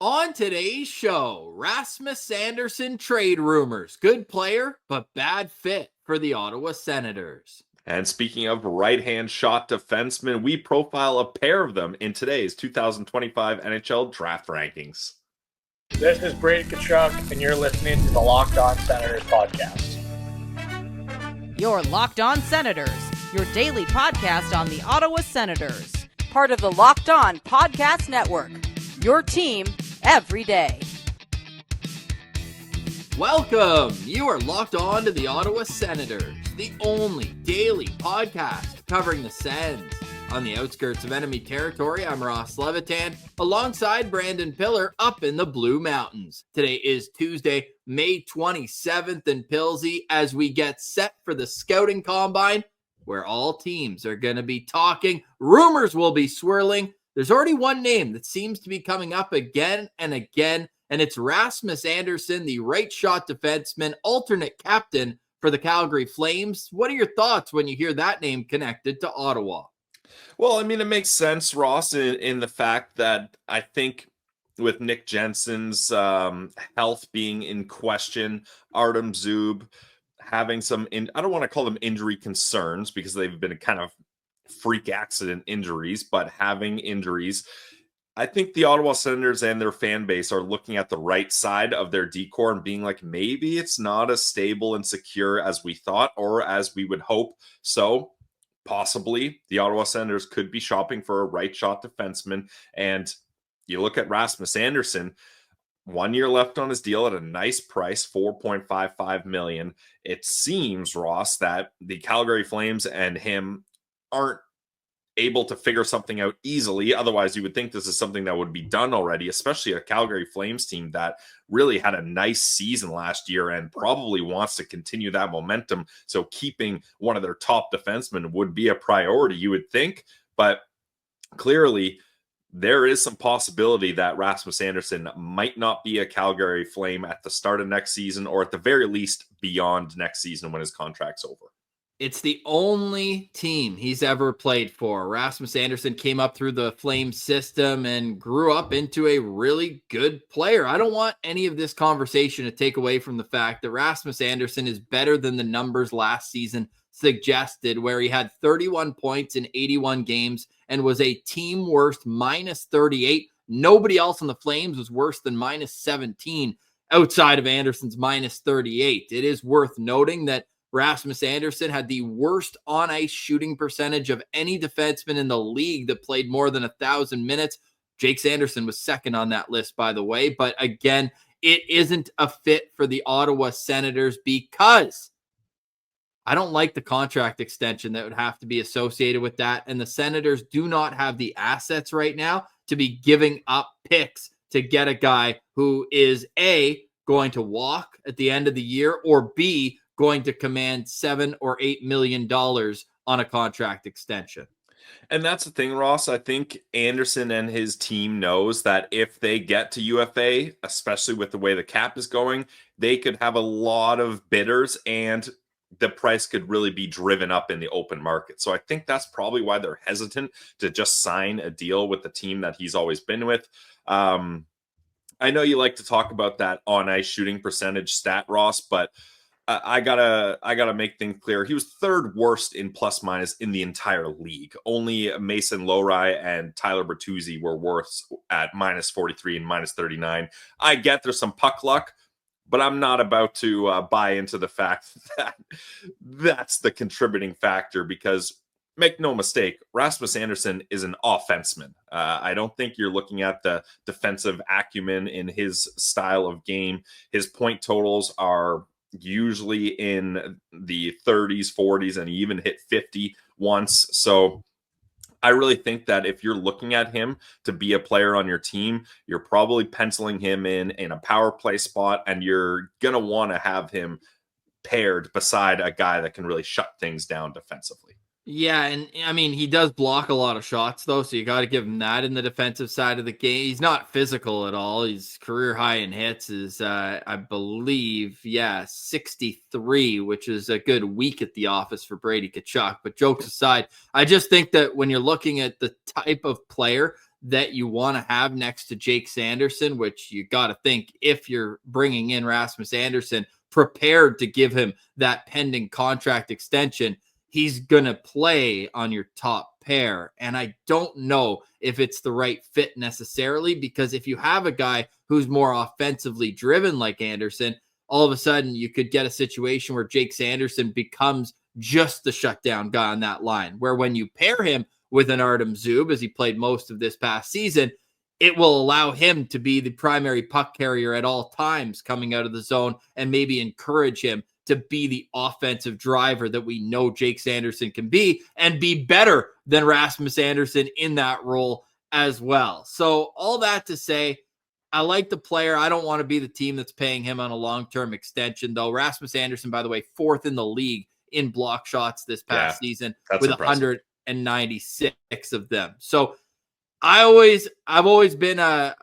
On today's show, Rasmus Andersson trade rumors. Good player, but bad fit for the Ottawa Senators. And speaking of right-hand shot defensemen, we profile a pair of them in today's 2025 NHL Draft Rankings. This is Blake Montgomery, and you're listening to the Locked On Senators podcast. You're Locked On Senators, your daily podcast on the Ottawa Senators. Part of the Locked On Podcast Network, your team every day. Welcome. You are locked on to the Ottawa Senators, the only daily podcast covering the Sens. On the outskirts of enemy territory, I'm Ross Levitan, alongside Brandon Piller up in the Blue Mountains. Today is Tuesday, May 27th in Pilsy, as we get set for the scouting combine, where all teams are going to be talking. Rumors will be swirling. There's already one name that seems to be coming up again and again, and it's Rasmus Andersson, the right shot defenseman, alternate captain for the Calgary Flames. What are your thoughts when you hear that name connected to Ottawa? Well, I mean, it makes sense, Ross, in the fact that I think with Nick Jensen's health being in question, Artem Zub having some, I don't want to call them injury concerns because they've been kind of freak accident injuries, but having injuries, I think the Ottawa Senators and their fan base are looking at the right side of their decor and being like, maybe it's not as stable and secure as we thought or as we would hope. So possibly the Ottawa Senators could be shopping for a right shot defenseman. And you look at Rasmus Andersson, 1 year left on his deal at a nice price, $4.55 million. It seems, Ross, that the Calgary Flames and him aren't able to figure something out easily. Otherwise, you would think this is something that would be done already, especially a Calgary Flames team that really had a nice season last year and probably wants to continue that momentum. So keeping one of their top defensemen would be a priority, you would think. But clearly, there is some possibility that Rasmus Andersson might not be a Calgary Flame at the start of next season, or at the very least beyond next season when his contract's over. It's the only team he's ever played for. Rasmus Andersson came up through the Flames system and grew up into a really good player. I don't want any of this conversation to take away from the fact that Rasmus Andersson is better than the numbers last season suggested, where he had 31 points in 81 games and was a team worst minus 38. Nobody else on the Flames was worse than minus 17 outside of Andersson's minus 38. It is worth noting that Rasmus Andersson had the worst on-ice shooting percentage of any defenseman in the league that played more than 1,000 minutes. Jake Sanderson was second on that list, by the way. But again, it isn't a fit for the Ottawa Senators because I don't like the contract extension that would have to be associated with that. And the Senators do not have the assets right now to be giving up picks to get a guy who is A, going to walk at the end of the year, or B, going to command $7 or $8 million on a contract extension. And that's the thing, Ross. I think Andersson and his team knows that if they get to UFA, especially with the way the cap is going, they could have a lot of bidders and the price could really be driven up in the open market. So I think that's probably why they're hesitant to just sign a deal with the team that he's always been with. I know you like to talk about that on-ice shooting percentage stat, Ross, but I gotta make things clear. He was third worst in plus minus in the entire league. Only Mason Lohrei and Tyler Bertuzzi were worse at minus 43 and minus 39. I get there's some puck luck, but I'm not about to buy into the fact that that's the contributing factor because make no mistake, Rasmus Andersson is an offenseman. I don't think you're looking at the defensive acumen in his style of game. His point totals are usually in the 30s, 40s, and he even hit 50 once. So I really think that if you're looking at him to be a player on your team, you're probably penciling him in a power play spot, and you're going to want to have him paired beside a guy that can really shut things down defensively. Yeah, and I mean, he does block a lot of shots, though, so you got to give him that in the defensive side of the game. He's not physical at all. His career high in hits is, I believe, 63, which is a good week at the office for Brady Tkachuk. But jokes aside, I just think that when you're looking at the type of player that you want to have next to Jake Sanderson, which you got to think if you're bringing in Rasmus Andersson, prepared to give him that pending contract extension, he's going to play on your top pair. And I don't know if it's the right fit necessarily, because if you have a guy who's more offensively driven like Andersson, all of a sudden you could get a situation where Jake Sanderson becomes just the shutdown guy on that line, where when you pair him with an Artem Zub, as he played most of this past season, it will allow him to be the primary puck carrier at all times coming out of the zone and maybe encourage him to be the offensive driver that we know Jake Sanderson can be and be better than Rasmus Andersson in that role as well. So all that to say, I like the player. I don't want to be the team that's paying him on a long-term extension, though. Rasmus Andersson, by the way, 4th in the league in block shots this past season with impressive. 196 of them. So I've always been a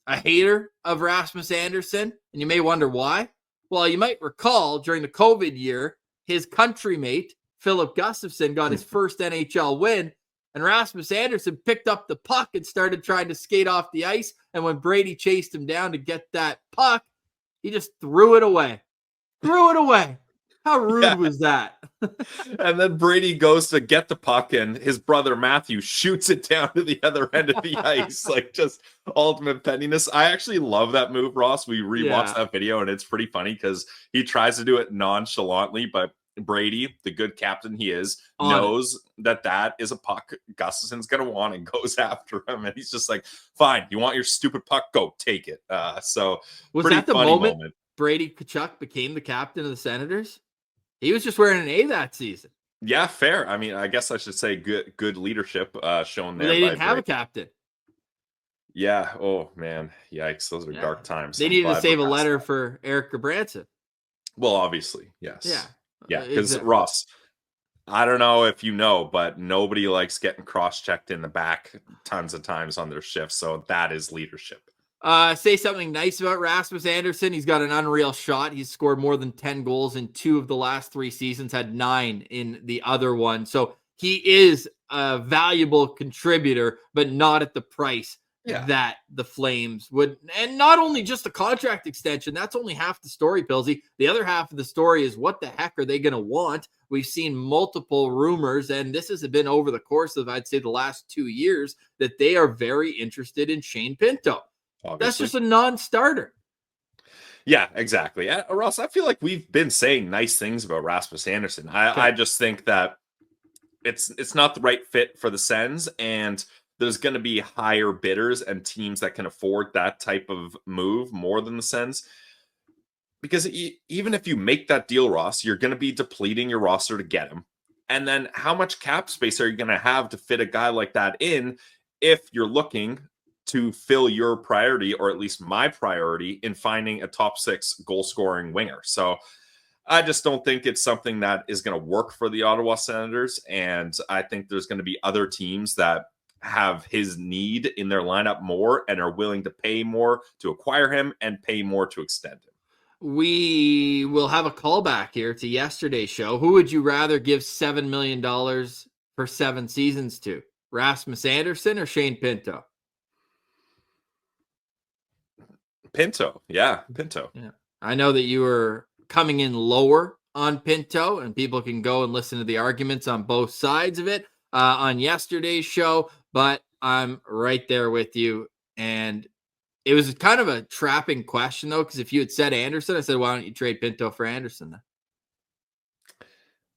hater of Rasmus Andersson, and you may wonder why. Well, you might recall during the COVID year, his countrymate, Philip Gustafsson, got his first NHL win, and Rasmus Andersson picked up the puck and started trying to skate off the ice, and when Brady chased him down to get that puck, he just threw it away. How rude was that? And then Brady goes to get the puck, and his brother Matthew shoots it down to the other end of the ice. Like, just ultimate pettiness. I actually love that move, Ross. We rewatched that video, and it's pretty funny because he tries to do it nonchalantly, but Brady, the good captain he is, knows that is a puck Gustafsson's going to want and goes after him. And he's just like, fine, you want your stupid puck? Go take it. So was that the moment Brady Tkachuk became the captain of the Senators? He was just wearing an A that season. Yeah, fair. I mean, I guess I should say good leadership shown there. They didn't have a captain. Yeah. Oh, man. Yikes. Those are dark times. They needed to save a letter for Eric Gabranson. Well, obviously, yes. Yeah, because exactly. Ross, I don't know if you know, but nobody likes getting cross-checked in the back tons of times on their shifts, so that is leadership. Say something nice about Rasmus Andersson. He's got an unreal shot. He's scored more than 10 goals in 2 of the last 3 seasons, had 9 in the other one. So he is a valuable contributor, but not at the price that the Flames would. And not only just the contract extension, that's only half the story, Pilsy. The other half of the story is what the heck are they going to want? We've seen multiple rumors, and this has been over the course of, I'd say, the last 2 years, that they are very interested in Shane Pinto. Obviously. That's just a non-starter. Yeah, exactly. Ross, I feel like we've been saying nice things about Rasmus Andersson. I just think that it's not the right fit for the Sens, and there's going to be higher bidders and teams that can afford that type of move more than the Sens. Because even if you make that deal, Ross, you're going to be depleting your roster to get him. And then how much cap space are you going to have to fit a guy like that in if you're looking to fill your priority, or at least my priority, in finding a top 6 goal scoring winger? So I just don't think it's something that is going to work for the Ottawa Senators. And I think there's going to be other teams that have his need in their lineup more and are willing to pay more to acquire him and pay more to extend him. We will have a callback here to yesterday's show. Who would you rather give $7 million for 7 seasons to? Rasmus Andersson or Shane Pinto? Pinto. Yeah, Pinto. Yeah. I know that you were coming in lower on Pinto, and people can go and listen to the arguments on both sides of it on yesterday's show, but I'm right there with you. And it was kind of a trapping question, though, because if you had said Andersson, I said, why don't you trade Pinto for Andersson then?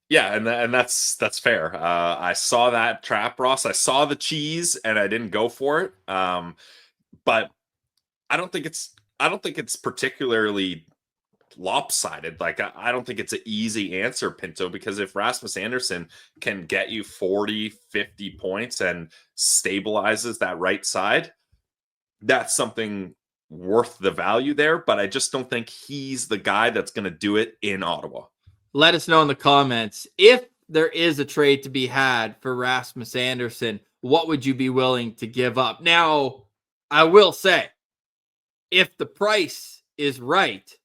Yeah, and that's fair. I saw that trap, Ross. I saw the cheese, and I didn't go for it. But I don't think it's particularly lopsided. Like, I don't think it's an easy answer, Pinto, because if Rasmus Andersson can get you 40, 50 points and stabilizes that right side, that's something worth the value there. But I just don't think he's the guy that's going to do it in Ottawa. Let us know in the comments, if there is a trade to be had for Rasmus Andersson, what would you be willing to give up? Now, I will say, if the price is right,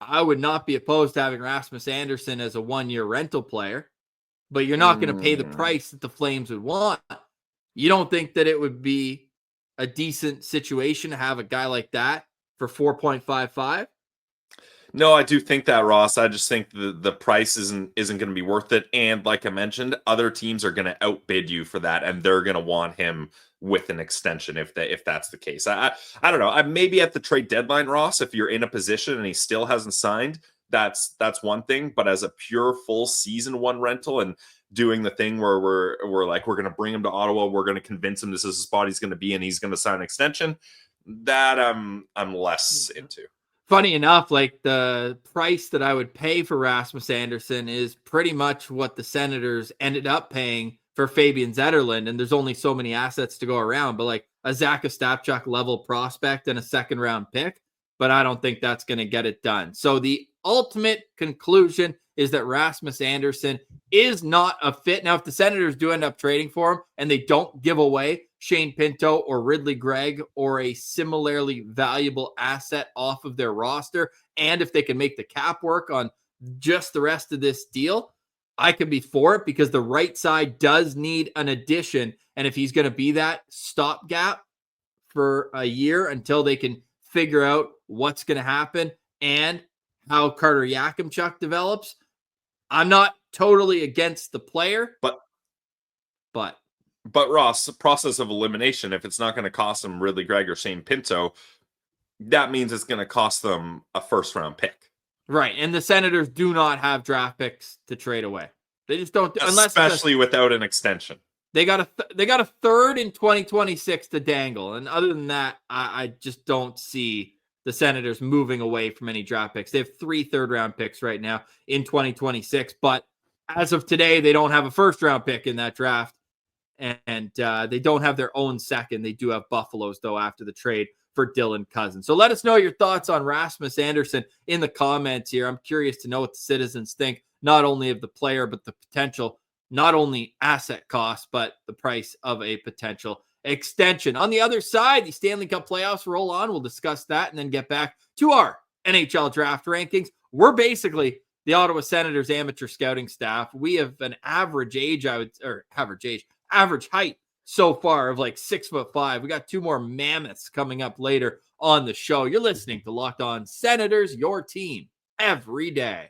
I would not be opposed to having Rasmus Andersson as a 1-year rental player, but you're not going to pay the price that the Flames would want. You don't think that it would be a decent situation to have a guy like that for 4.55? No, I do think that, Ross. I just think the price isn't going to be worth it. And like I mentioned, other teams are going to outbid you for that, and they're going to want him with an extension if that's the case. I don't know. I maybe at the trade deadline, Ross, if you're in a position and he still hasn't signed, that's one thing. But as a pure full season one rental and doing the thing where we're like, we're going to bring him to Ottawa, we're going to convince him this is the spot he's going to be and he's going to sign an extension, that I'm less into. Funny enough, like the price that I would pay for Rasmus Andersson is pretty much what the Senators ended up paying for Fabian Zetterlund, and there's only so many assets to go around, but like a Zach Ostapchuk level prospect and a second round pick, but I don't think that's going to get it done. So the ultimate conclusion is that Rasmus Andersson is not a fit. Now, if the Senators do end up trading for him and they don't give away Shane Pinto or Ridley Gregg or a similarly valuable asset off of their roster, and if they can make the cap work on just the rest of this deal, I could be for it because the right side does need an addition. And if he's going to be that stopgap for a year until they can figure out what's going to happen and how Carter Yakimchuk develops, I'm not totally against the player, but Ross, the process of elimination, if it's not going to cost them Ridley Gregg or Shane Pinto, that means it's going to cost them a first round pick. Right. And the Senators do not have draft picks to trade away. They just don't, especially without an extension. They got a third in 2026 to dangle. And other than that, I just don't see the Senators moving away from any draft picks. They have 3 third-round picks right now in 2026, but as of today, they don't have a first-round pick in that draft, and they don't have their own second. They do have Buffalo's, though, after the trade for Dylan Cousins. So let us know your thoughts on Rasmus Andersson in the comments here. I'm curious to know what the citizens think, not only of the player, but the potential, not only asset cost, but the price of a potential extension. On the other side, the Stanley Cup playoffs roll on. We'll discuss that and then get back to our NHL draft rankings. We're basically the Ottawa Senators amateur scouting staff. We have an average height so far of like 6'5". We got 2 more mammoths coming up later on the show. You're listening to Locked On Senators, your team every day.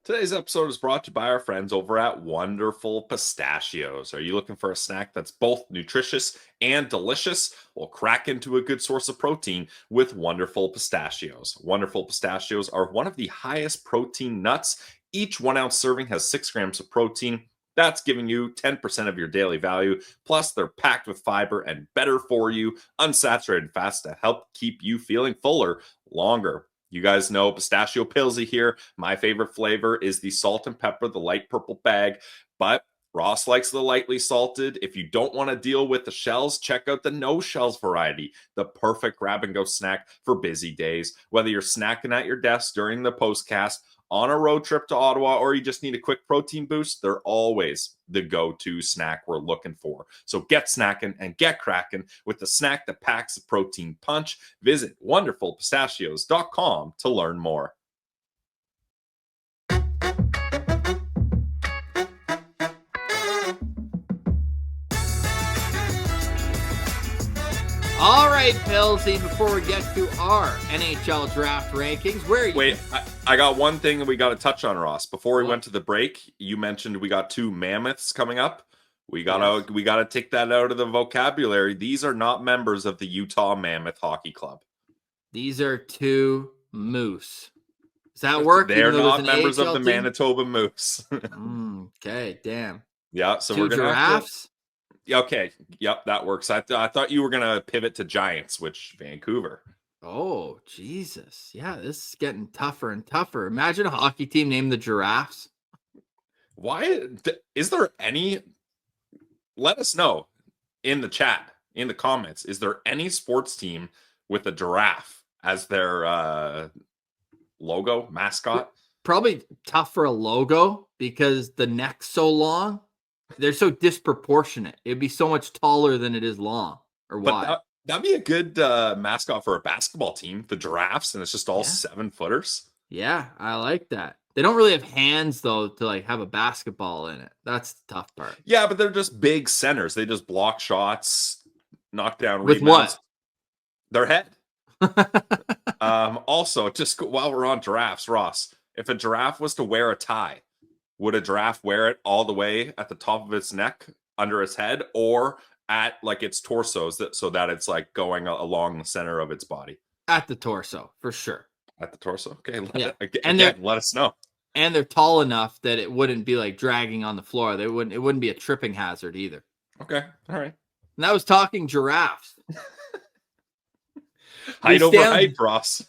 Today's episode is brought to you by our friends over at Wonderful Pistachios. Are you looking for a snack that's both nutritious and delicious? Well, crack into a good source of protein with Wonderful Pistachios. Wonderful Pistachios are one of the highest protein nuts. Each 1 ounce serving has 6 grams of protein. That's giving you 10% of your daily value. Plus, they're packed with fiber and better for you, unsaturated fats to help keep you feeling fuller longer. You guys know Pistachio Pillsy here. My favorite flavor is the salt and pepper, the light purple bag, but Ross likes the lightly salted. If you don't want to deal with the shells, check out the no shells variety, the perfect grab and go snack for busy days. Whether you're snacking at your desk during the postcast, on a road trip to Ottawa, or you just need a quick protein boost, they're always the go-to snack we're looking for. So get snacking and get cracking with the snack that packs a protein punch. Visit wonderfulpistachios.com to learn more. All right, Pillsy, before we get to our NHL draft rankings, where are you? Wait, I got one thing that we got to touch on, Ross. Before we went to the break, you mentioned we got 2 mammoths coming up. We gotta take that out of the vocabulary. These are not members of the Utah Mammoth Hockey Club. These are 2 moose. Does that work? They're not members of the Manitoba Moose. Okay, damn. Yeah, so 2 we're gonna giraffes. Okay, yep, that works. I thought you were gonna pivot to Giants, which Vancouver. Oh, Jesus. Yeah, this is getting tougher and tougher. Imagine a hockey team named the Giraffes. Why is there any? Let us know in the chat, in the comments. Is there any sports team with a giraffe as their logo, mascot? Probably tough for a logo because the neck's so long. They're so disproportionate. It'd be so much taller than it is long or wide. That'd be a good mascot for a basketball team, the Giraffes, and it's just all 7-footers. Yeah, I like that. They don't really have hands, though, to like have a basketball in it. That's the tough part. Yeah, but they're just big centers. They just block shots, knock down With rebounds. what? Their head. Also, just while we're on giraffes, Ross, if a giraffe was to wear a tie, would a giraffe wear it all the way at the top of its neck, under its head, or at like its torso, so that it's like going along the center of its body? At the torso, for sure. At the torso. Okay. And let us know. And they're tall enough that it wouldn't be like dragging on the floor. It wouldn't be a tripping hazard either. Okay. All right. And that was talking giraffes. Height over height, Ross.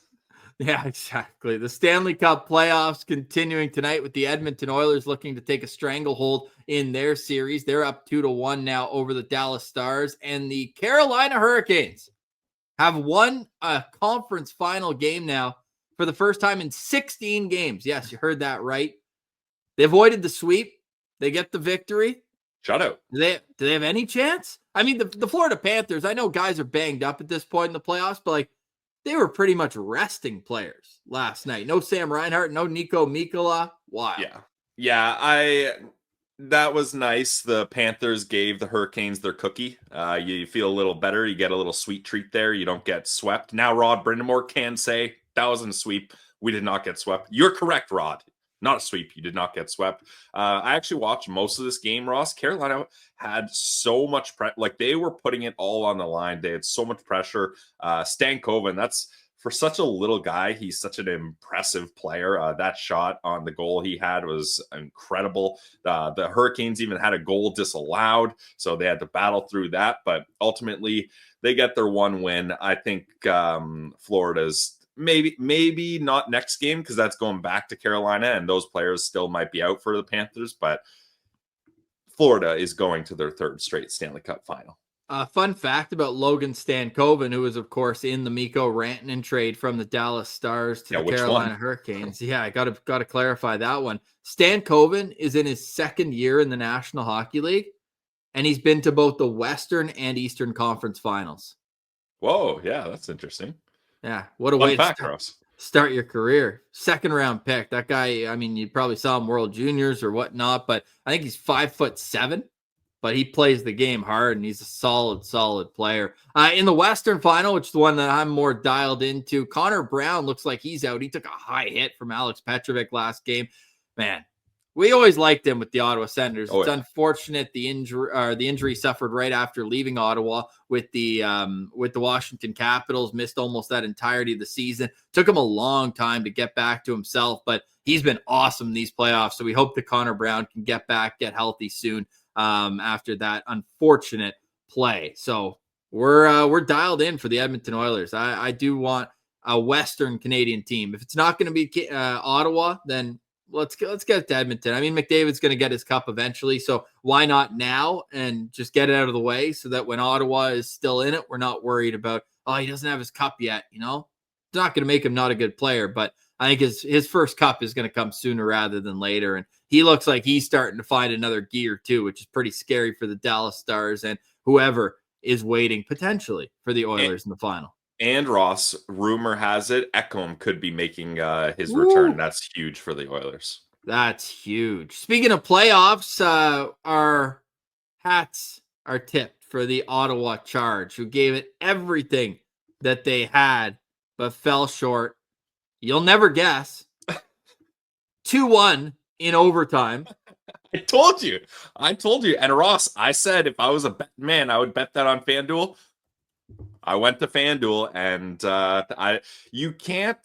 Yeah, exactly. The Stanley Cup playoffs continuing tonight with the Edmonton Oilers looking to take a stranglehold in their series. They're up 2-1 now over the Dallas Stars, and the Carolina Hurricanes have won a conference final game now for the first time in 16 games. Yes, you heard that right. They avoided the sweep. They get the victory. Shutout. Do they have any chance? I mean, the Florida Panthers, I know guys are banged up at this point in the playoffs, but like they were pretty much resting players last night. No Sam Reinhart, no Nico Mikkola. Wow. Yeah, that was nice. The Panthers gave the Hurricanes their cookie. You feel a little better. You get a little sweet treat there. You don't get swept. Now Rod Brindamore can say that wasn't a sweep. We did not get swept. You're correct, Rod. Not a sweep. You did not get swept. I actually watched most of this game, Ross. Carolina had so much like they were putting it all on the line. They had so much pressure. Stankoven, that's for such a little guy. He's such an impressive player. That shot on the goal he had was incredible. The Hurricanes even had a goal disallowed, so they had to battle through that. But ultimately, they get their one win. I think Florida's maybe not next game because that's going back to Carolina and those players still might be out for the Panthers, but Florida is going to their third straight Stanley Cup final. Fun fact about Logan Stankoven, who was of course in the Mikko Rantanen trade from the Dallas Stars to the Carolina Hurricanes. Yeah, I got to clarify that one. Stankoven is in his second year in the National Hockey League, and he's been to both the Western and Eastern Conference Finals. Whoa, yeah, that's interesting. Yeah, what a way to start your career. Second round pick. That guy, I mean, you probably saw him World Juniors or whatnot, but I think he's 5'7", but he plays the game hard and he's a solid player. In the Western Final, which is the one that I'm more dialed into, Connor Brown looks like he's out. He took a high hit from Alex Petrovic last game. Man, we always liked him with the Ottawa Senators. It's unfortunate the injury suffered right after leaving Ottawa with the Washington Capitals. Missed almost that entirety of the season. Took him a long time to get back to himself, but he's been awesome these playoffs. So we hope that Connor Brown can get back, get healthy soon after that unfortunate play. So we're dialed in for the Edmonton Oilers. I do want a Western Canadian team. If it's not going to be Ottawa, then let's get to Edmonton. I mean, McDavid's going to get his cup eventually, so why not now and just get it out of the way so that when Ottawa is still in it, we're not worried about, oh, he doesn't have his cup yet, you know? It's not going to make him not a good player, but I think his first cup is going to come sooner rather than later, and he looks like he's starting to find another gear too, which is pretty scary for the Dallas Stars and whoever is waiting potentially for the Oilers in the final. And Ross, rumor has it, Ekholm could be making his return. That's huge for the Oilers. That's huge. Speaking of playoffs, our hats are tipped for the Ottawa Charge, who gave it everything that they had, but fell short. You'll never guess. 2-1 in overtime. I told you. And Ross, I said if I was a bet man, I would bet that on FanDuel. I went to FanDuel, and you can't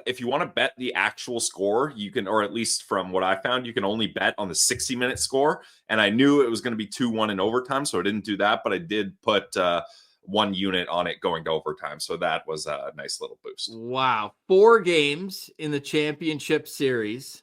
if you want to bet the actual score, you can, or at least from what I found, you can only bet on the 60-minute score. And I knew it was going to be 2-1 in overtime, so I didn't do that. But I did put 1 unit on it going to overtime, so that was a nice little boost. Wow, 4 games in the championship series.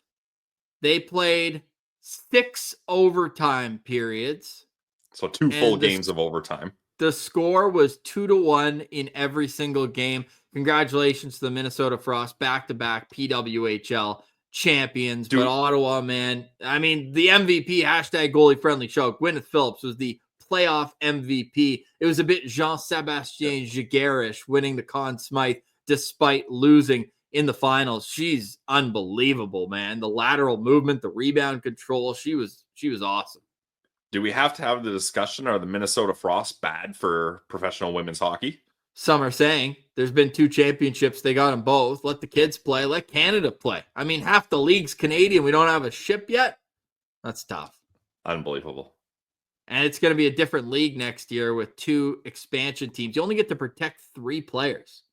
They played 6 overtime periods, so 2 full games of overtime. The score was 2-1 in every single game. Congratulations to the Minnesota Frost, back-to-back PWHL champions. Dude. But Ottawa, man, I mean, the MVP, hashtag goalie-friendly show, Gwyneth Phillips was the playoff MVP. It was a bit Jean-Sebastien Giguère-ish winning the Conn Smythe despite losing in the finals. She's unbelievable, man. The lateral movement, the rebound control. She was awesome. Do we have to have the discussion? Are the Minnesota Frost bad for professional women's hockey? Some are saying there's been 2 championships. They got them both. Let the kids play. Let Canada play. I mean, half the league's Canadian. We don't have a ship yet. That's tough. Unbelievable. And it's going to be a different league next year with 2 expansion teams. You only get to protect 3 players.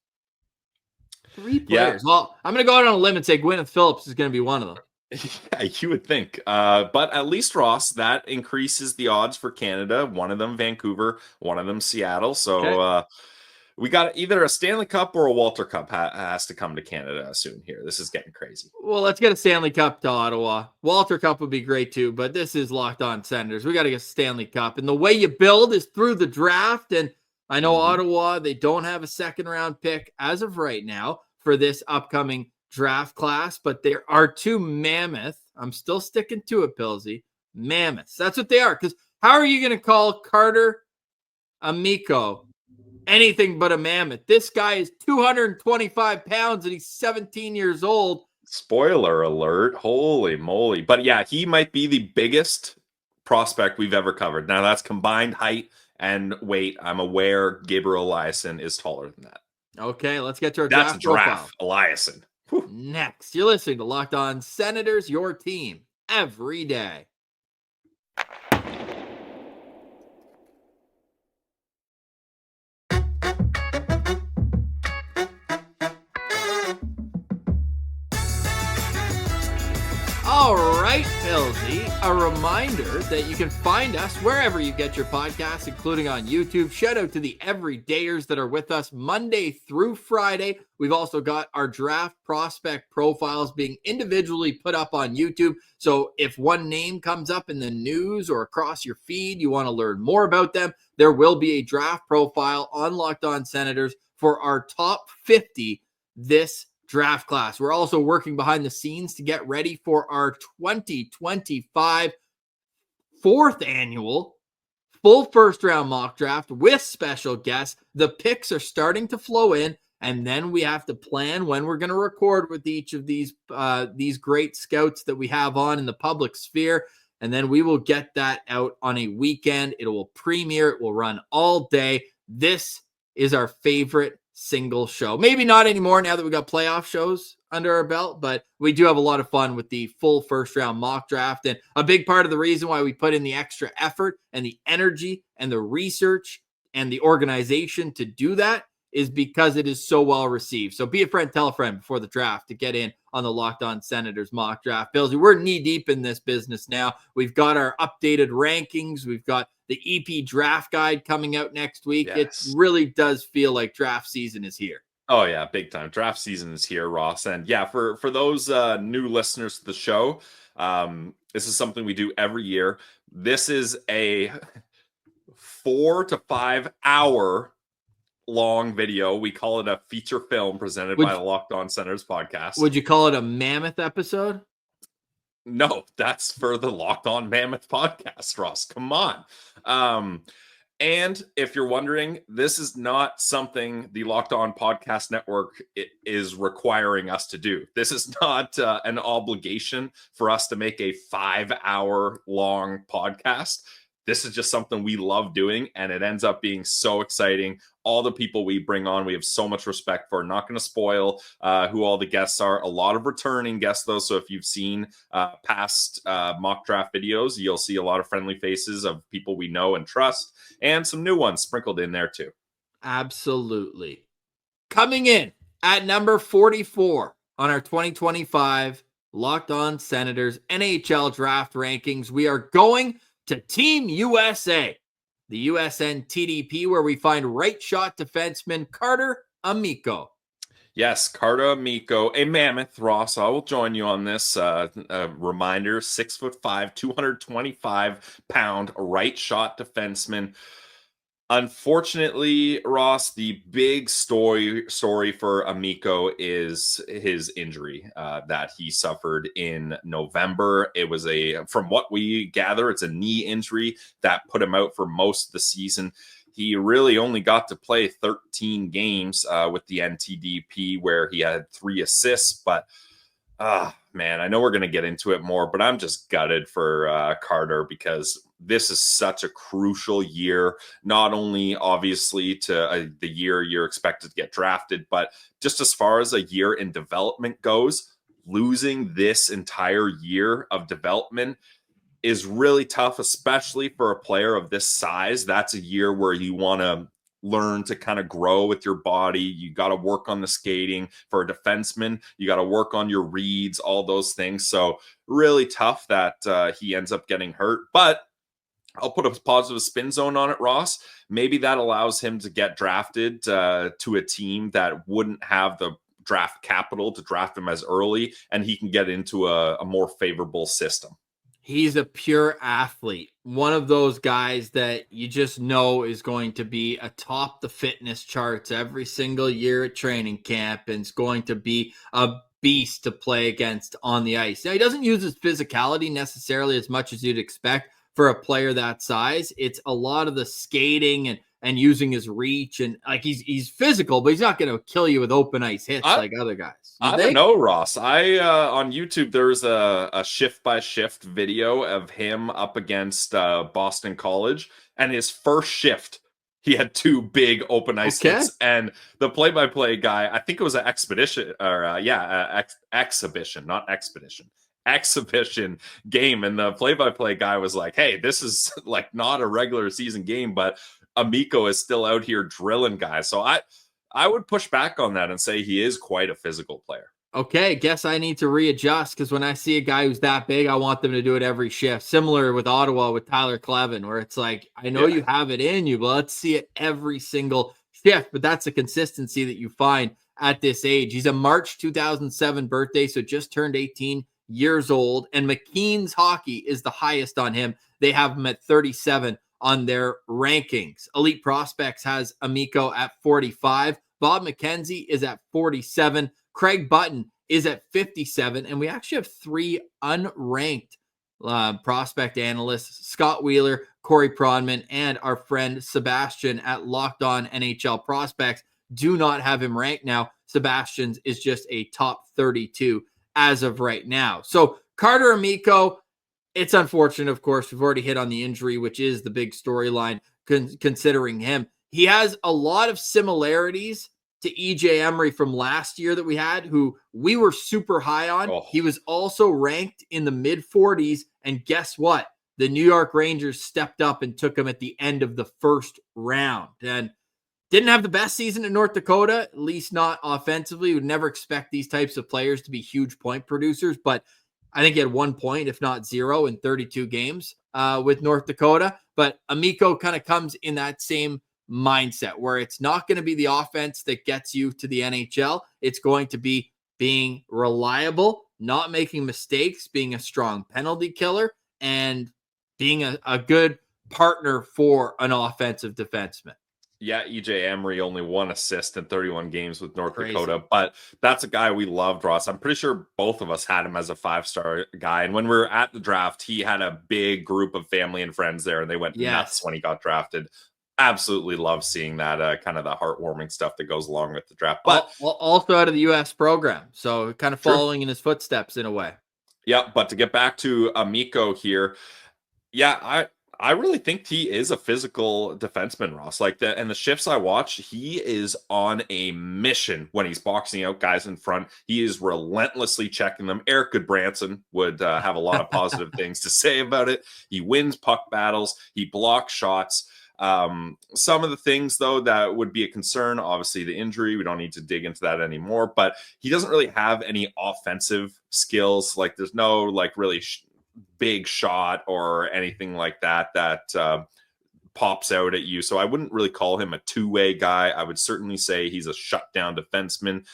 3 players. Yeah. Well, I'm going to go out on a limb and say Gwyneth Phillips is going to be one of them. Yeah, you would think. But at least, Ross, that increases the odds for Canada. One of them Vancouver, one of them Seattle. So we got either a Stanley Cup or a Walter Cup has to come to Canada soon here. This is getting crazy. Well, let's get a Stanley Cup to Ottawa. Walter Cup would be great too, but this is Locked On Senators. We got to get Stanley Cup. And the way you build is through the draft. And I know Ottawa, they don't have a second round pick as of right now for this upcoming draft class, but there are 2 mammoth. I'm still sticking to it, Pillsy. Mammoths. That's what they are. Because how are you going to call Carter Amico anything but a mammoth? This guy is 225 pounds and he's 17 years old. Spoiler alert. Holy moly. But yeah, he might be the biggest prospect we've ever covered. Now that's combined height and weight. I'm aware Gabriel Eliasson is taller than that. Okay, let's get to our draft profile. Eliasson. Whew. Next, you're listening to Locked On Senators, your team every day. All right, Pilsy, a reminder that you can find us wherever you get your podcasts, including on YouTube. Shout out to the everydayers that are with us Monday through Friday. We've also got our draft prospect profiles being individually put up on YouTube. So if one name comes up in the news or across your feed, you want to learn more about them, there will be a draft profile on Locked On Senators for our top 50 this draft class. We're also working behind the scenes to get ready for our 2025 4th annual full first round mock draft with special guests. The picks are starting to flow in, and then we have to plan when we're going to record with each of these great scouts that we have on in the public sphere. And then we will get that out on a weekend. It will premiere. It will run all day. This is our favorite single show. Maybe not anymore now that we got playoff shows under our belt, but we do have a lot of fun with the full first round mock draft. And a big part of the reason why we put in the extra effort and the energy and the research and the organization to do that is because it is so well received. So be a friend, tell a friend before the draft to get in on the Locked On Senators mock draft. Bills, we're knee deep in this business now. We've got our updated rankings. We've got the EP draft guide coming out next week. Yes. It really does feel like draft season is here. Oh yeah, big time. Draft season is here, Ross. And yeah, for those new listeners to the show, this is something we do every year. This is a 4 to 5 hour long video. We call it a feature film presented by the Locked On Senators podcast. Would you call it a mammoth episode? No, that's for the Locked On Mammoth podcast, Ross. Come on. And if you're wondering, this is not something the Locked On Podcast Network is requiring us to do. This is not an obligation for us to make a 5-hour long podcast. This is just something we love doing, and it ends up being so exciting. All the people we bring on, we have so much respect for. Not going to spoil who all the guests are. A lot of returning guests, though. So if you've seen past mock draft videos, you'll see a lot of friendly faces of people we know and trust, and some new ones sprinkled in there too. Absolutely. Coming in at number 44 on our 2025 Locked On Senators NHL Draft Rankings, we are going to Team USA, the USN TDP, where we find right shot defenseman Carter Amico. Yes, Carter Amico, a mammoth, Ross. I will join you on this. Reminder: 6'5", 225 pound right shot defenseman. Unfortunately, Ross, the big story for Amico is his injury that he suffered in November. It was from what we gather, it's a knee injury that put him out for most of the season. he really only got to play 13 games with the NTDP, where he had 3 assists. But man, I know we're going to get into it more, but I'm just gutted for Carter, because this is such a crucial year, not only obviously to the year you're expected to get drafted, but just as far as a year in development goes. Losing this entire year of development is really tough, especially for a player of this size. That's a year where you want to learn to kind of grow with your body. You got to work on the skating. For a defenseman, you got to work on your reads, all those things. So really tough that he ends up getting hurt. But I'll put a positive spin zone on it, Ross. Maybe that allows him to get drafted to a team that wouldn't have the draft capital to draft him as early, and he can get into a more favorable system. He's a pure athlete. One of those guys that you just know is going to be atop the fitness charts every single year at training camp, and is going to be a beast to play against on the ice. Now, he doesn't use his physicality necessarily as much as you'd expect for a player that size. It's a lot of the skating and using his reach, and like he's physical, but he's not going to kill you with open ice hits like other guys. I don't know, Ross. On YouTube, there's a shift by shift video of him up against Boston College, and his first shift, he had 2 big open ice hits, and the play-by-play guy, I think it was an exhibition game, and the play-by-play guy was like, hey, this is like not a regular season game, but Amico is still out here drilling guys. So I would push back on that and say he is quite a physical player. Okay, guess I need to readjust, because when I see a guy who's that big, I want them to do it every shift. Similar with Ottawa with Tyler Clevin, where it's like, I know you have it in you, but let's see it every single shift. But that's a consistency that you find at this age. He's a March 2007 birthday, so just turned 18 years old. And McKean's Hockey is the highest on him. They have him at 37 on their rankings. Elite Prospects has Amico at 45. Bob McKenzie is at 47. Craig Button is at 57. And we actually have 3 unranked prospect analysts: Scott Wheeler, Corey Pronman, and our friend Sebastian at Locked On NHL Prospects do not have him ranked. Now, Sebastian's is just a top 32 as of right now. So Carter Amico, it's unfortunate, of course. We've already hit on the injury, which is the big storyline considering him. He has a lot of similarities to EJ Emery from last year that we had, who we were super high on. He was also ranked in the mid-40s, and guess what? The New York Rangers stepped up and took him at the end of the first round. And didn't have the best season in North Dakota, at least not offensively. Would never expect these types of players to be huge point producers, but I think he had 1 point, if not 0, in 32 games with North Dakota. But Amico kind of comes in that same mindset, where it's not going to be the offense that gets you to the NHL. It's going to be being reliable, not making mistakes, being a strong penalty killer, and being a good partner for an offensive defenseman. Yeah, EJ Emery only 1 assist in 31 games with North Dakota, but that's a guy we loved, Ross. I'm pretty sure both of us had him as a 5-star guy. And when we were at the draft, he had a big group of family and friends there, and they went nuts when he got drafted. Absolutely love seeing that kind of the heartwarming stuff that goes along with the draft. But also out of the U.S. program, so kind of following in his footsteps in a way. Yeah, but to get back to Amico here, I really think he is a physical defenseman, Ross. And the shifts I watch, he is on a mission when he's boxing out guys in front. He is relentlessly checking them. Eric Goodbranson would have a lot of positive things to say about it. He wins puck battles. He blocks shots. Some of the things, though, that would be a concern, obviously the injury, we don't need to dig into that anymore, but he doesn't really have any offensive skills. Like there's no really big shot or anything like that pops out at you. So I wouldn't really call him a two-way guy. I would certainly say he's a shutdown defenseman.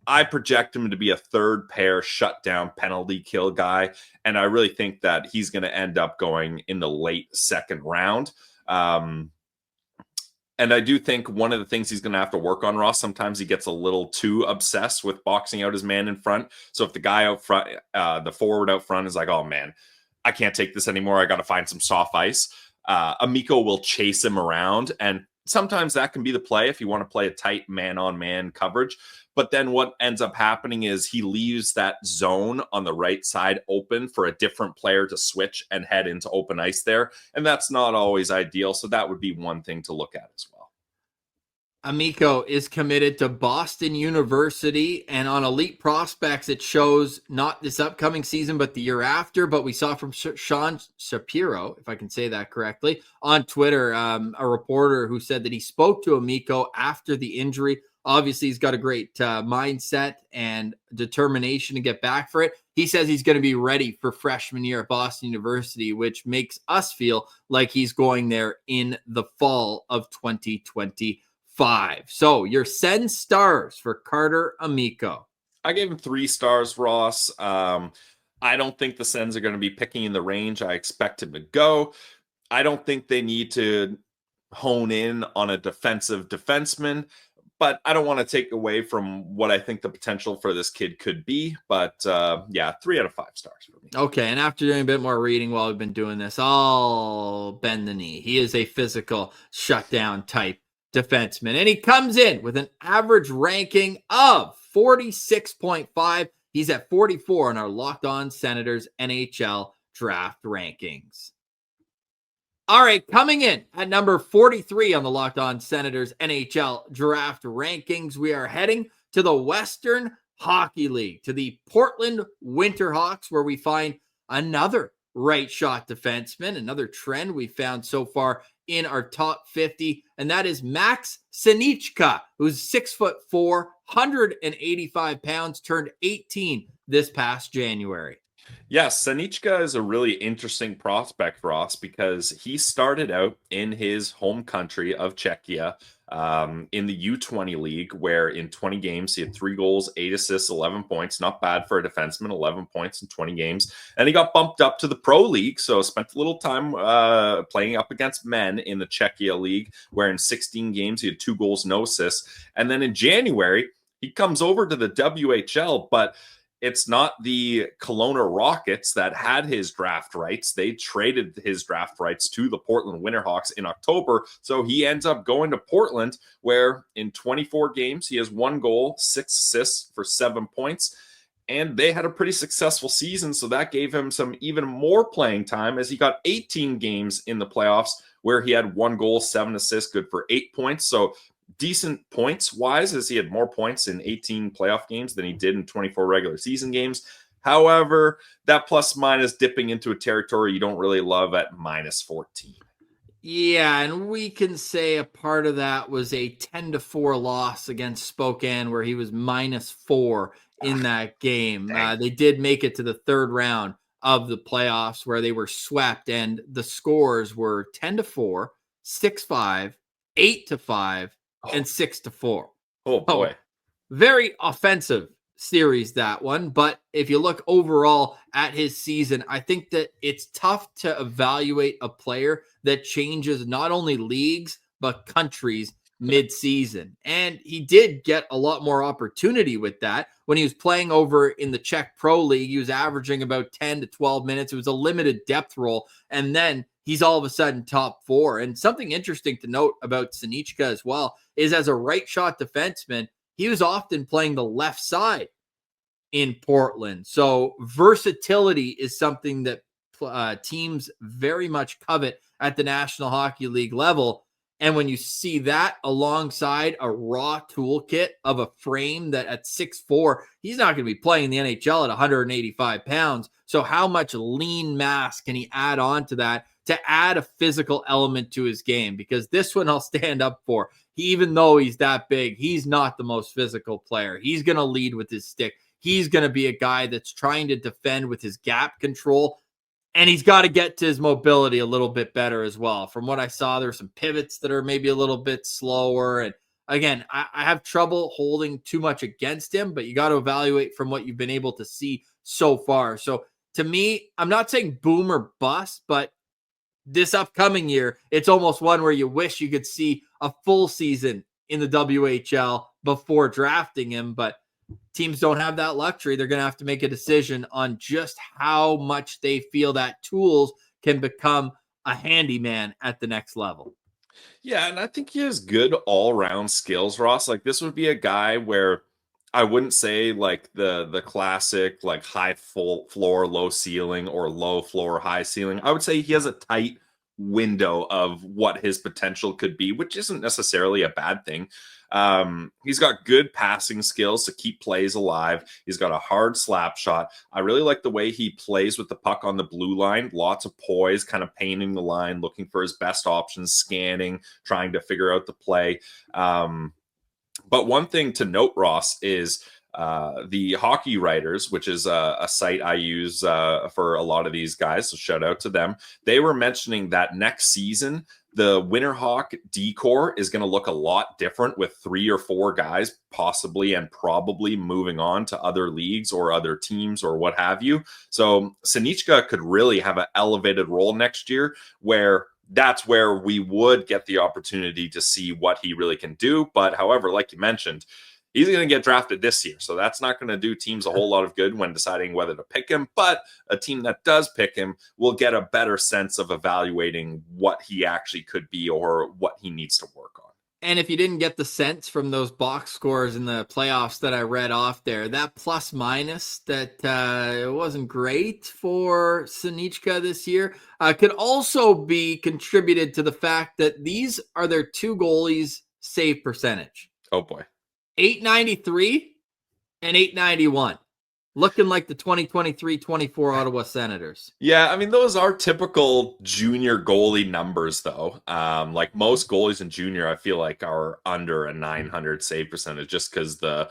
I project him to be a third pair shutdown penalty kill guy. And I really think that he's going to end up going in the late second round. And I do think one of the things he's going to have to work on, Ross, sometimes he gets a little too obsessed with boxing out his man in front. So if the guy out front, the forward out front is like, oh man, I can't take this anymore, I got to find some soft ice. Amico will chase him around. And sometimes that can be the play if you want to play a tight man-on-man coverage. But then what ends up happening is he leaves that zone on the right side open for a different player to switch and head into open ice there. And that's not always ideal. So that would be one thing to look at as well. Amico is committed to Boston University, and on Elite Prospects, it shows not this upcoming season, but the year after. But we saw from Sean Shapiro, if I can say that correctly, on Twitter, a reporter who said that he spoke to Amico after the injury. Obviously, he's got a great mindset and determination to get back for it. He says he's going to be ready for freshman year at Boston University, which makes us feel like he's going there in the fall of 2020. So your Sens stars for Carter Amico. I gave him 3 stars, Ross. I don't think the Sens are going to be picking in the range I expect him to go. I don't think they need to hone in on a defensive defenseman, but I don't want to take away from what I think the potential for this kid could be. But 3 out of 5 stars for me. Okay, and after doing a bit more reading while we've been doing this, I'll bend the knee. He is a physical shutdown type defenseman, and he comes in with an average ranking of 46.5. He's at 44 in our Locked On Senators NHL Draft Rankings. All right, coming in at number 43 on the Locked On Senators NHL Draft Rankings, we are heading to the Western Hockey League, to the Portland Winterhawks, where we find another right shot defenseman, another trend we found so far in our top 50, and that is Max Psenicka, who's 6'4", 185 pounds, turned 18 this past January. Yes, Psenicka is a really interesting prospect for us because he started out in his home country of Czechia in the U20 league, where in 20 games he had 3 goals, 8 assists, 11 points. Not bad for a defenseman, 11 points in 20 games. And he got bumped up to the pro league, so spent a little time playing up against men in the Czechia league, where in 16 games he had 2 goals, no assists. And then in January, he comes over to the WHL, but it's not the Kelowna Rockets that had his draft rights. They traded his draft rights to the Portland Winterhawks in October. So he ends up going to Portland, where in 24 games, he has 1 goal, 6 assists for 7 points. And they had a pretty successful season. So that gave him some even more playing time, as he got 18 games in the playoffs, where he had 1 goal, 7 assists, good for 8 points. So decent points wise, as he had more points in 18 playoff games than he did in 24 regular season games. However, that plus minus dipping into a territory you don't really love at minus 14. Yeah, and we can say a part of that was a 10-4 loss against Spokane, where he was -4 in that game. They did make it to the 3rd round of the playoffs, where they were swept, and the scores were 10-4, 6-5, 8-5, and 6-4. Oh boy. Very offensive series, that one. But if you look overall at his season, I think that it's tough to evaluate a player that changes not only leagues, but countries mid-season. And he did get a lot more opportunity with that. When he was playing over in the Czech Pro League, he was averaging about 10 to 12 minutes. It was a limited depth role. And then he's all of a sudden top 4. And something interesting to note about Psenicka as well is, as a right shot defenseman, he was often playing the left side in Portland. So versatility is something that teams very much covet at the National Hockey League level. And when you see that alongside a raw toolkit of a frame that at 6'4", he's not going to be playing the NHL at 185 pounds. So how much lean mass can he add on to that to add a physical element to his game? Because this one I'll stand up for. Even though he's that big, he's not the most physical player. He's going to lead with his stick. He's going to be a guy that's trying to defend with his gap control. And he's got to get to his mobility a little bit better as well. From what I saw, there's some pivots that are maybe a little bit slower. And again, I have trouble holding too much against him, but you got to evaluate from what you've been able to see so far. So to me, I'm not saying boom or bust, but this upcoming year, it's almost one where you wish you could see a full season in the WHL before drafting him. But teams don't have that luxury. They're going to have to make a decision on just how much they feel that tools can become a handyman at the next level. Yeah, and I think he has good all-round skills, Ross. Like this would be a guy where I wouldn't say like the classic like high full floor, low ceiling or low floor, high ceiling. I would say he has a tight window of what his potential could be, which isn't necessarily a bad thing. He's got good passing skills to keep plays alive. He's got a hard slap shot. I really like the way he plays with the puck on the blue line. Lots of poise, kind of painting the line, looking for his best options, scanning, trying to figure out the play. But one thing to note, Ross, is the Hockey Writers, which is a site I use for a lot of these guys. So shout out to them. They were mentioning that next season, the Winterhawk decor is going to look a lot different with 3 or 4 guys possibly and probably moving on to other leagues or other teams or what have you. So Psenicka could really have an elevated role next year where that's where we would get the opportunity to see what he really can do. But however, like you mentioned, he's going to get drafted this year. So that's not going to do teams a whole lot of good when deciding whether to pick him. But a team that does pick him will get a better sense of evaluating what he actually could be or what he needs to work on. And if you didn't get the sense from those box scores in the playoffs that I read off there, that plus minus that it wasn't great for Psenicka this year could also be contributed to the fact that these are their 2 goalies' save percentage. Oh boy. 893 and 891. Looking like the 2023-24 Ottawa Senators. Yeah, I mean, those are typical junior goalie numbers, though. Like most goalies in junior, I feel like are under a 900 save percentage just because the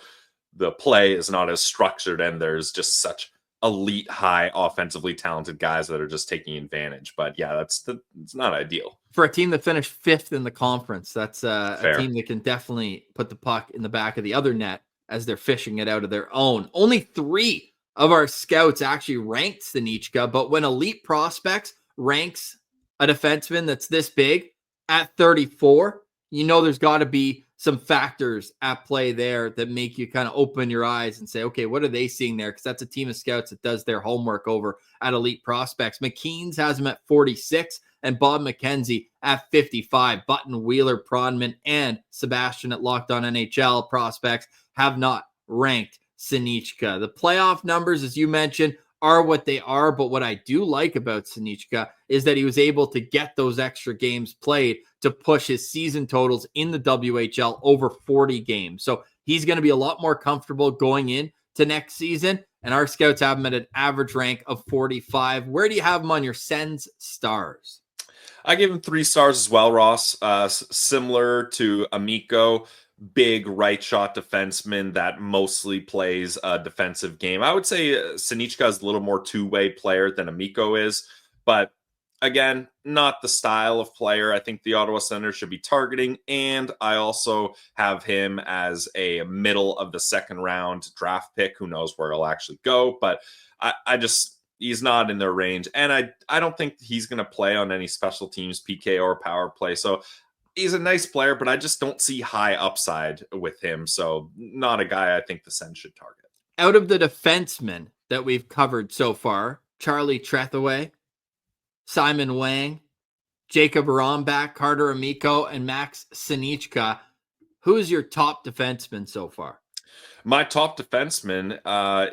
play is not as structured and there's just such elite, high, offensively talented guys that are just taking advantage. But yeah, it's not ideal. For a team that finished 5th in the conference, that's a Fair. team that can definitely put the puck in the back of the other net as they're fishing it out of their own. Only 3 of our scouts actually ranked Psenicka, but when Elite Prospects ranks a defenseman that's this big at 34, you know there's got to be some factors at play there that make you kind of open your eyes and say, okay, what are they seeing there? Because that's a team of scouts that does their homework over at Elite Prospects. McKean's has him at 46 and Bob McKenzie at 55. Button, Wheeler, Pronman, and Sebastian at Locked On NHL Prospects have not ranked Psenicka. The playoff numbers, as you mentioned, are what they are, but what I do like about Psenicka is that he was able to get those extra games played to push his season totals in the WHL over 40 games. So he's going to be a lot more comfortable going into next season, and our scouts have him at an average rank of 45. Where do you have him on your Sens stars? I give him 3 stars as well, Ross. Similar to Amico, big right shot defenseman that mostly plays a defensive game. I would say Psenicka is a little more two-way player than Amico is, but again, not the style of player I think the Ottawa Senators should be targeting. And I also have him as a middle of the second round draft pick. Who knows where he'll actually go, but I just, he's not in their range. And I don't think he's going to play on any special teams, PK or power play. So he's a nice player, but I just don't see high upside with him. So not a guy I think the Sens should target. Out of the defensemen that we've covered so far, Charlie Trethewey, Simon Wang, Jacob Rombach, Carter Amico, and Max Psenicka, who's your top defenseman so far? My top defenseman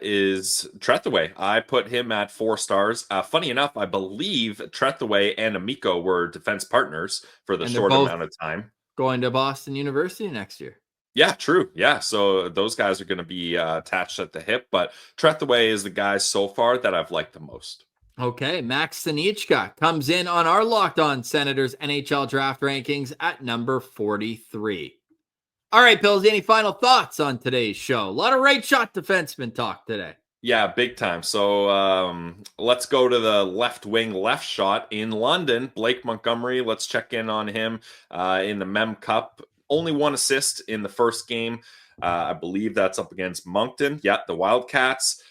is Trethewey. I put him at 4 stars. Funny enough, I believe Trethewey and Amico were defense partners for the short amount of time. Going to Boston University next year. Yeah, true. Yeah, so those guys are going to be attached at the hip, but Trethewey is the guy so far that I've liked the most. Okay, Max Psenicka comes in on our Locked On Senators NHL Draft Rankings at number 43. All right, Pills, any final thoughts on today's show? A lot of right shot defenseman talk today. Yeah, big time. So let's go to the left wing left shot in London. Blake Montgomery, let's check in on him in the Mem Cup. Only 1 assist in the first game. I believe that's up against Moncton. Yeah, the Wildcats,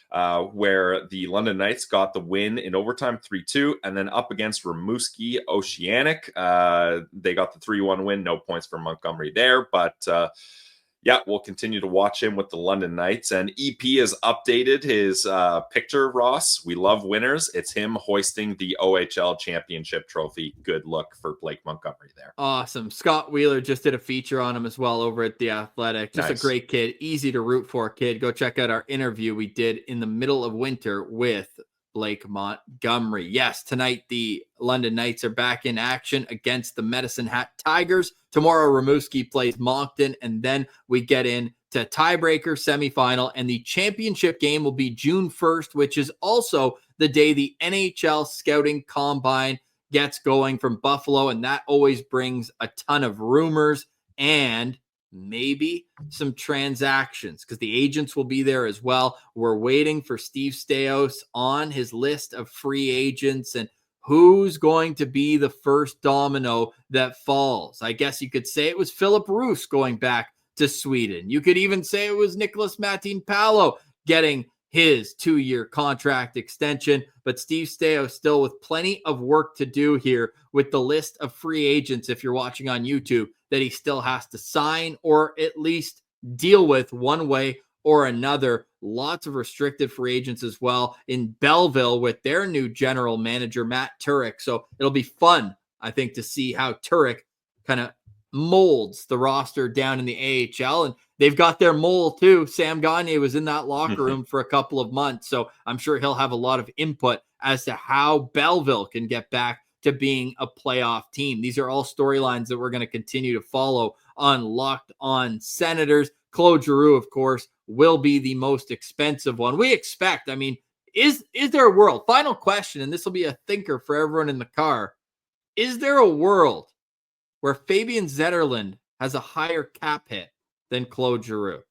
where the London Knights got the win in overtime 3-2, and then up against Rimouski Oceanic. They got the 3-1 win. No points for Montgomery there, but yeah, we'll continue to watch him with the London Knights. And EP has updated his picture, Ross. We love winners. It's him hoisting the OHL championship trophy. Good look for Blake Montgomery there. Awesome. Scott Wheeler just did a feature on him as well over at The Athletic. Just Nice. a great kid. Easy to root for kid. Go check out our interview we did in the middle of winter with Blake Montgomery. Yes, tonight the London Knights are back in action against the Medicine Hat Tigers. Tomorrow, Rimouski plays Moncton, and then we get into tiebreaker semifinal, and the championship game will be June 1st, which is also the day the NHL Scouting Combine gets going from Buffalo, and that always brings a ton of rumors and maybe some transactions because the agents will be there as well. We're waiting for Steve Staios on his list of free agents and who's going to be the first domino that falls. I guess you could say it was Philip Roos going back to Sweden. You could even say it was Nicholas Matin-Palo getting his 2-year contract extension, but Steve Staios still with plenty of work to do here with the list of free agents, if you're watching on YouTube, that he still has to sign or at least deal with one way or another. Lots of restricted free agents as well in Belleville with their new general manager, Matt Turek. So it'll be fun, I think, to see how Turek kind of molds the roster down in the AHL. And they've got their mole too. Sam Gagne was in that locker room for a couple of months. So I'm sure he'll have a lot of input as to how Belleville can get back to being a playoff team. These are all storylines that we're going to continue to follow on Locked On Senators. Claude Giroux, of course, will be the most expensive one. We expect, I mean, is there a world? Final question, and this will be a thinker for everyone in the car. Is there a world where Fabian Zetterlund has a higher cap hit than Claude Giroux?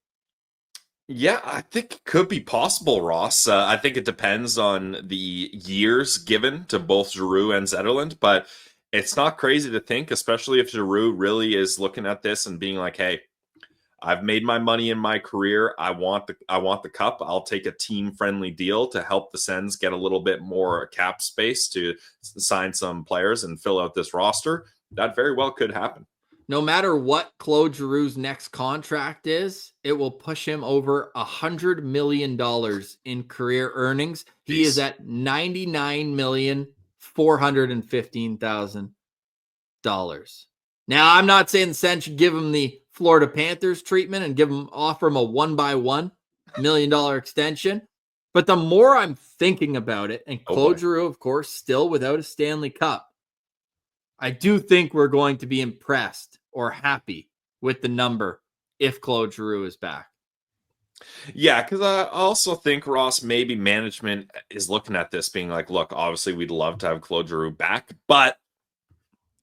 Yeah, I think it could be possible, Ross. I think it depends on the years given to both Giroux and Zetterlund, but it's not crazy to think, especially if Giroux really is looking at this and being like, hey, I've made my money in my career. I want the cup. I'll take a team-friendly deal to help the Sens get a little bit more cap space to sign some players and fill out this roster. That very well could happen. No matter what Claude Giroux's next contract is, it will push him over $100 million in career earnings. He is at $99,415,000. Now, I'm not saying the Sens should give him the Florida Panthers treatment and offer him a $1 million extension. But the more I'm thinking about it, and Claude Giroux, of course, still without a Stanley Cup, I do think we're going to be impressed or happy with the number if Claude Giroux is back. Yeah, because I also think, Ross, maybe management is looking at this being like, look, obviously we'd love to have Claude Giroux back, but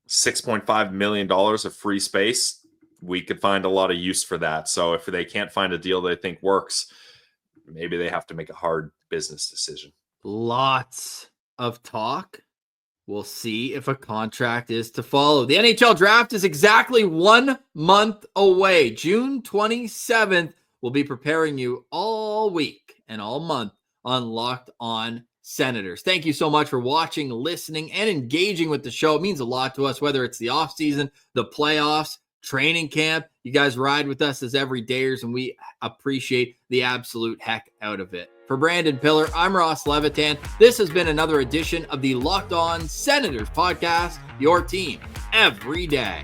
$6.5 million of free space, we could find a lot of use for that. So if they can't find a deal they think works, maybe they have to make a hard business decision. Lots of talk. We'll see if a contract is to follow. The NHL draft is exactly 1 month away. June 27th. We'll be preparing you all week and all month on Locked On Senators. Thank you so much for watching, listening, and engaging with the show. It means a lot to us, whether it's the offseason, the playoffs, training camp. You guys ride with us as everydayers, and we appreciate the absolute heck out of it. For Brandon Piller, I'm Ross Levitan. This has been another edition of the Locked On Senators podcast, your team every day.